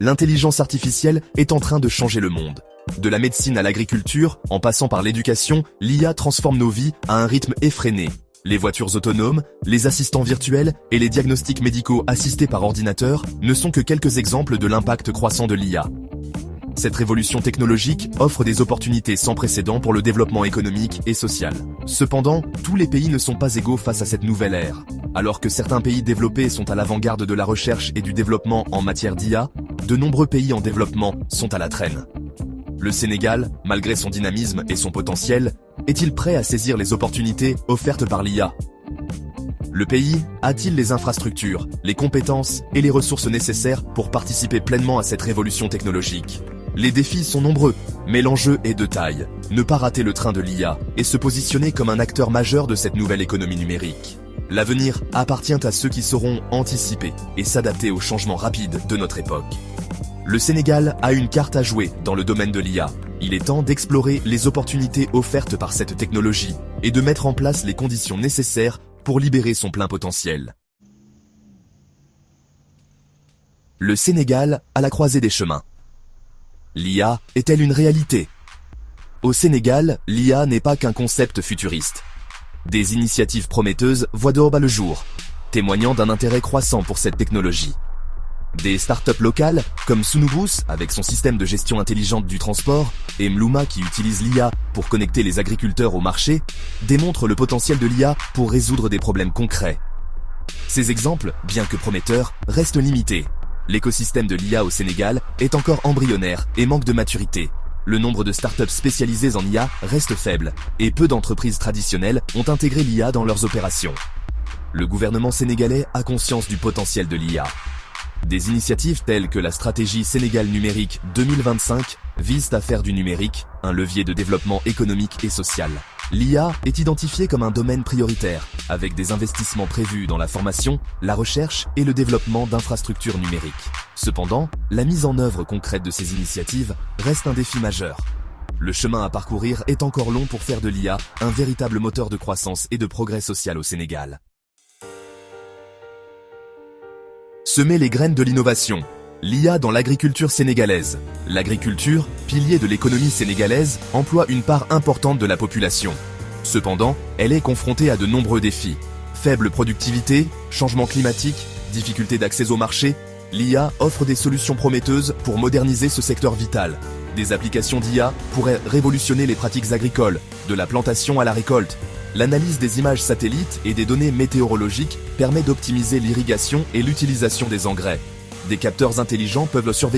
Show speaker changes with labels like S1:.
S1: L'intelligence artificielle est en train de changer le monde. De la médecine à l'agriculture, en passant par l'éducation, l'IA transforme nos vies à un rythme effréné. Les voitures autonomes, les assistants virtuels et les diagnostics médicaux assistés par ordinateur ne sont que quelques exemples de l'impact croissant de l'IA. Cette révolution technologique offre des opportunités sans précédent pour le développement économique et social. Cependant, tous les pays ne sont pas égaux face à cette nouvelle ère. Alors que certains pays développés sont à l'avant-garde de la recherche et du développement en matière d'IA, de nombreux pays en développement sont à la traîne. Le Sénégal, malgré son dynamisme et son potentiel, est-il prêt à saisir les opportunités offertes par l'IA? Le pays a-t-il les infrastructures, les compétences et les ressources nécessaires pour participer pleinement à cette révolution technologique? Les défis sont nombreux, mais l'enjeu est de taille. Ne pas rater le train de l'IA et se positionner comme un acteur majeur de cette nouvelle économie numérique. L'avenir appartient à ceux qui sauront anticiper et s'adapter aux changements rapides de notre époque. Le Sénégal a une carte à jouer dans le domaine de l'IA. Il est temps d'explorer les opportunités offertes par cette technologie et de mettre en place les conditions nécessaires pour libérer son plein potentiel. Le Sénégal à la croisée des chemins. L'IA est-elle une réalité? Au Sénégal, l'IA n'est pas qu'un concept futuriste. Des initiatives prometteuses voient dehors le jour, témoignant d'un intérêt croissant pour cette technologie. Des startups locales, comme Sunubus avec son système de gestion intelligente du transport, et Mlouma qui utilise l'IA pour connecter les agriculteurs au marché, démontrent le potentiel de l'IA pour résoudre des problèmes concrets. Ces exemples, bien que prometteurs, restent limités. L'écosystème de l'IA au Sénégal est encore embryonnaire et manque de maturité. Le nombre de startups spécialisées en IA reste faible, et peu d'entreprises traditionnelles ont intégré l'IA dans leurs opérations. Le gouvernement sénégalais a conscience du potentiel de l'IA. Des initiatives telles que la stratégie Sénégal numérique 2025 visent à faire du numérique un levier de développement économique et social. L'IA est identifiée comme un domaine prioritaire, avec des investissements prévus dans la formation, la recherche et le développement d'infrastructures numériques. Cependant, la mise en œuvre concrète de ces initiatives reste un défi majeur. Le chemin à parcourir est encore long pour faire de l'IA un véritable moteur de croissance et de progrès social au Sénégal. Semer les graines de l'innovation. L'IA dans l'agriculture sénégalaise. L'agriculture, pilier de l'économie sénégalaise, emploie une part importante de la population. Cependant, elle est confrontée à de nombreux défis. Faible productivité, changement climatique, difficulté d'accès au marché, l'IA offre des solutions prometteuses pour moderniser ce secteur vital. Des applications d'IA pourraient révolutionner les pratiques agricoles, de la plantation à la récolte. L'analyse des images satellites et des données météorologiques permet d'optimiser l'irrigation et l'utilisation des engrais. Des capteurs intelligents peuvent surveiller